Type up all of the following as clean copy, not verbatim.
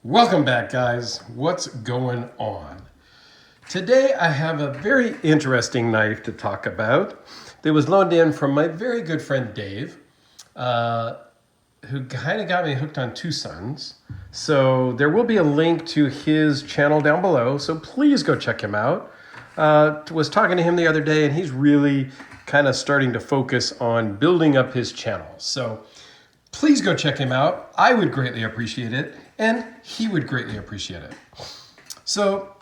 Welcome back, guys. What's going on? Today I have a very interesting knife to talk about that was loaned in from my very good friend Dave, who kind of got me hooked on Tucson's. So there will be a link to his channel down below, so please go check him out. Was talking to him the other day, and he's really kind of starting to focus on building up his channel. So please go check him out. I would greatly appreciate it, and he would greatly appreciate it. So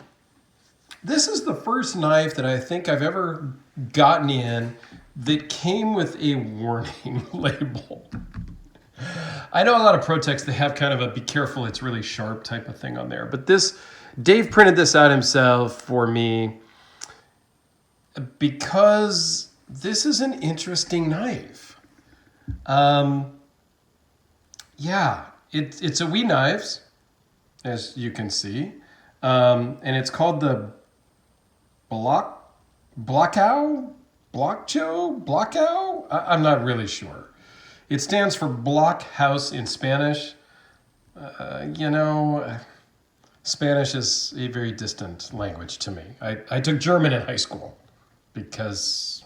this is the first knife that I think I've ever gotten in that came with a warning label. I know a lot of ProTechs, they have kind of a be careful, it's really sharp type of thing on there. But this, Dave printed this out himself for me because this is an interesting knife. Yeah, it's a Wee Knives, as you can see. And it's called the Blocao? I'm not really sure. It stands for Block House in Spanish. Spanish is a very distant language to me. I took German in high school because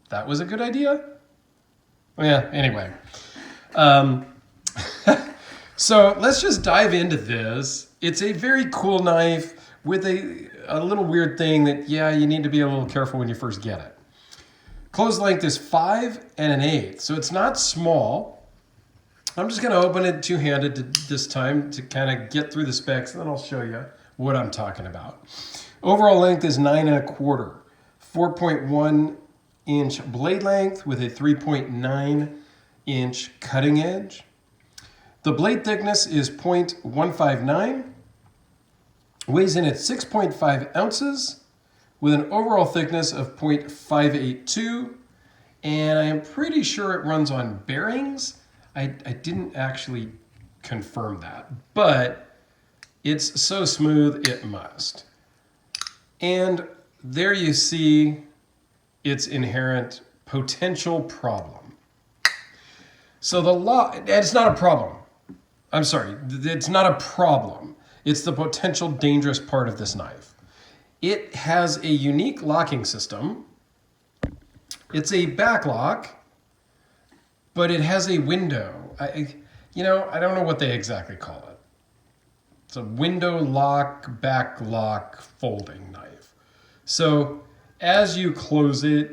that was a good idea. Yeah, anyway. So let's just dive into this. It's a very cool knife with a little weird thing that, you need to be a little careful when you first get it. Closed length is 5 1/8, so it's not small. I'm just going to open it two-handed this time to kind of get through the specs, and then I'll show you what I'm talking about. Overall length is 9 1/4, 4.1 inch blade length with a 3.9 inch cutting edge. The blade thickness is 0.159, weighs in at 6.5 ounces, with an overall thickness of 0.582, and I am pretty sure it runs on bearings. I didn't actually confirm that, but it's so smooth it must. And there you see its inherent potential problem. So it's not a problem. I'm sorry, it's not a problem. It's the potential dangerous part of this knife. It has a unique locking system. It's a back lock, but it has a window. I don't know what they exactly call it. It's a window lock, back lock, folding knife. So as you close it,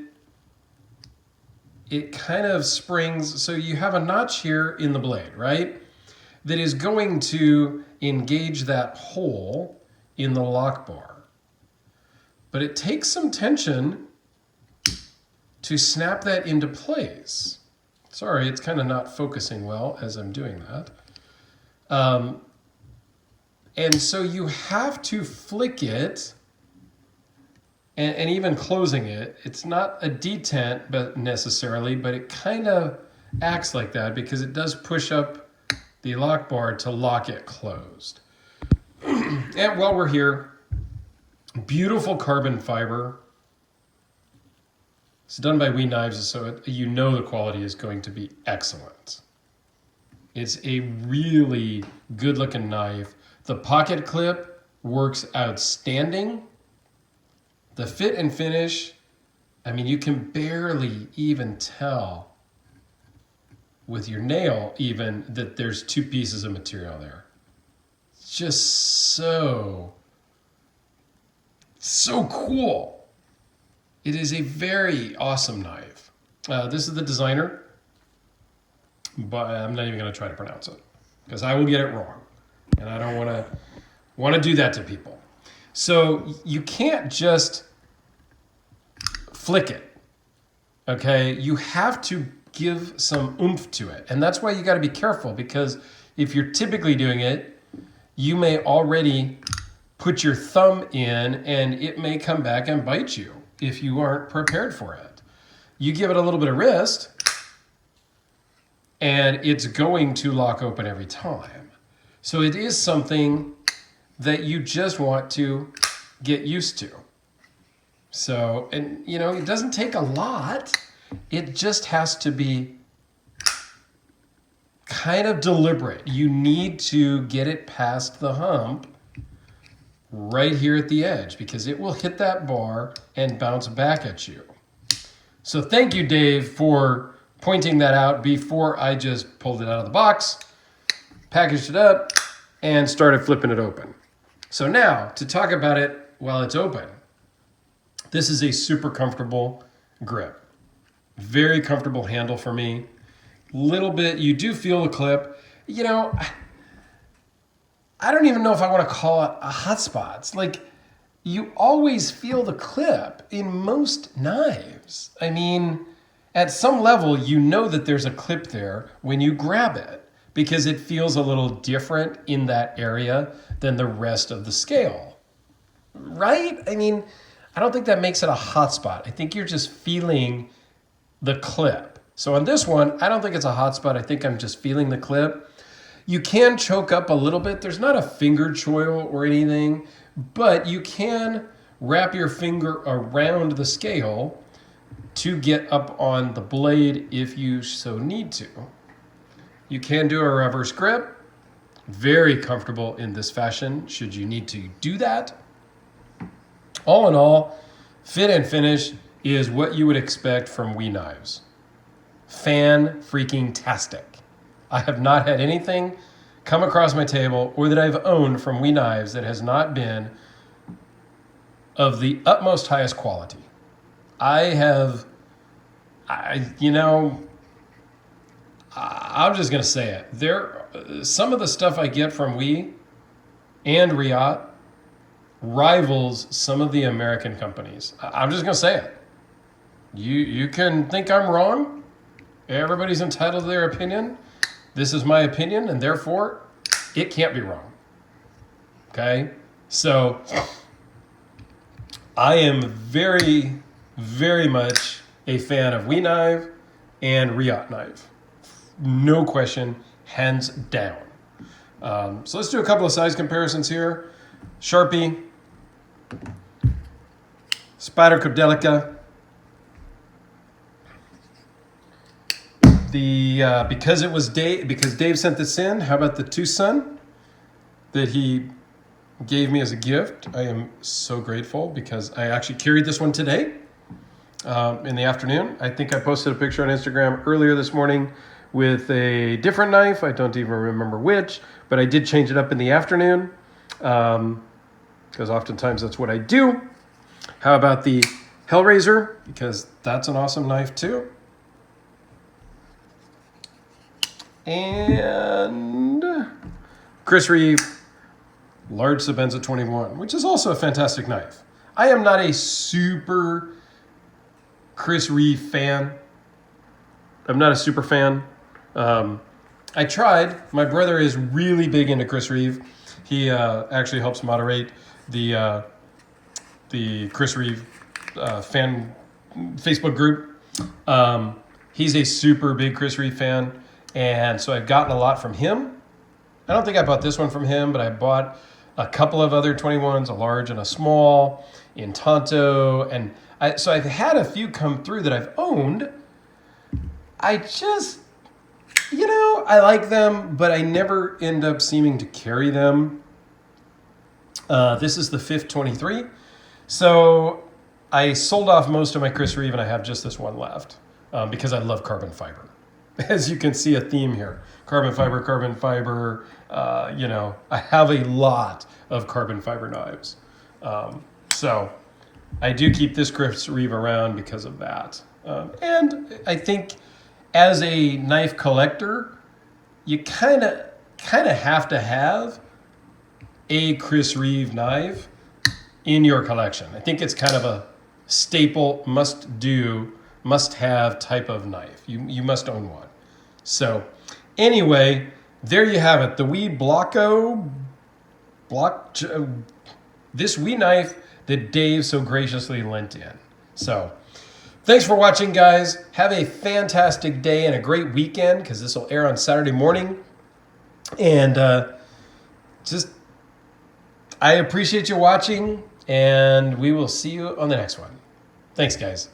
it kind of springs. So you have a notch here in the blade, right? That is going to engage that hole in the lock bar. But it takes some tension to snap that into place. Sorry, it's kind of not focusing well as I'm doing that. And so you have to flick it, and even closing it, it's not a detent but necessarily, but it kind of acts like that because it does push up the lock bar to lock it closed. And while we're here, beautiful carbon fiber. It's done by Wee Knives, so the quality is going to be excellent. It's a really good looking knife. The pocket clip works outstanding. The fit and finish, you can barely even tell with your nail even that there's two pieces of material there. It's just so cool. It is a very awesome knife. This is the designer, but I'm not even going to try to pronounce it because I will get it wrong, and I don't want to do that to people. So you can't just flick it, okay? You have to give some oomph to it, and that's why you got to be careful, because if you're typically doing it, you may already put your thumb in, and it may come back and bite you if you aren't prepared for it. You give it a little bit of wrist, and it's going to lock open every time. So it is something that you just want to get used to. So, and it doesn't take a lot. It just has to be kind of deliberate. You need to get it past the hump right here at the edge because it will hit that bar and bounce back at you. So thank you, Dave, for pointing that out before I just pulled it out of the box, packaged it up, and started flipping it open. So now, to talk about it while it's open, this is a super comfortable grip. Very comfortable handle for me. Little bit, you do feel the clip. You know, I don't even know if I want to call it a hot spots. Like, you always feel the clip in most knives. I mean, at some level, you know that there's a clip there when you grab it because it feels a little different in that area than the rest of the scale. Right? I mean, I don't think that makes it a hot spot. I think you're just feeling the clip. So on this one, I don't think it's a hot spot. I think I'm just feeling the clip. You can choke up a little bit. There's not a finger choil or anything, but you can wrap your finger around the scale to get up on the blade if you so need to. You can do a reverse grip. Very comfortable in this fashion should you need to do that. All in all, fit and finish is what you would expect from WE knives. Fan-freaking-tastic. I have not had anything come across my table or that I've owned from WE knives that has not been of the utmost highest quality. I'm just going to say it. Some of the stuff I get from WE and Riot rivals some of the American companies. I'm just going to say it. You can think I'm wrong. Everybody's entitled to their opinion. This is my opinion, and therefore, it can't be wrong. Okay? So, I am very, very much a fan of WE knife and Riot knife. No question, hands down. So let's do a couple of size comparisons here. Sharpie, Spyder Cordelica. Because Dave sent this in, how about the Tucson that he gave me as a gift? I am so grateful because I actually carried this one today in the afternoon. I think I posted a picture on Instagram earlier this morning with a different knife. I don't even remember which, but I did change it up in the afternoon because oftentimes that's what I do. How about the Hellraiser? Because that's an awesome knife too. And Chris Reeve, large Sebenza 21, which is also a fantastic knife. I am not a super Chris Reeve fan. I'm not a super fan. I tried. My brother is really big into Chris Reeve. He actually helps moderate the Chris Reeve fan Facebook group. He's a super big Chris Reeve fan. And so I've gotten a lot from him. I don't think I bought this one from him, but I bought a couple of other 21s, a large and a small, in Tonto. And so I've had a few come through that I've owned. I just, I like them, but I never end up seeming to carry them. This is the 5th 23. So I sold off most of my Chris Reeve and I have just this one left because I love carbon fiber. As you can see a theme here, carbon fiber, I have a lot of carbon fiber knives. So I do keep this Chris Reeve around because of that. And I think as a knife collector, you kind of have to have a Chris Reeve knife in your collection. I think it's kind of a staple, must-have type of knife. You must own one. So anyway, there you have it. The WE Blocao, this WE knife that Dave so graciously lent in. So thanks for watching, guys. Have a fantastic day and a great weekend because this will air on Saturday morning. And I appreciate you watching, and we will see you on the next one. Thanks, guys.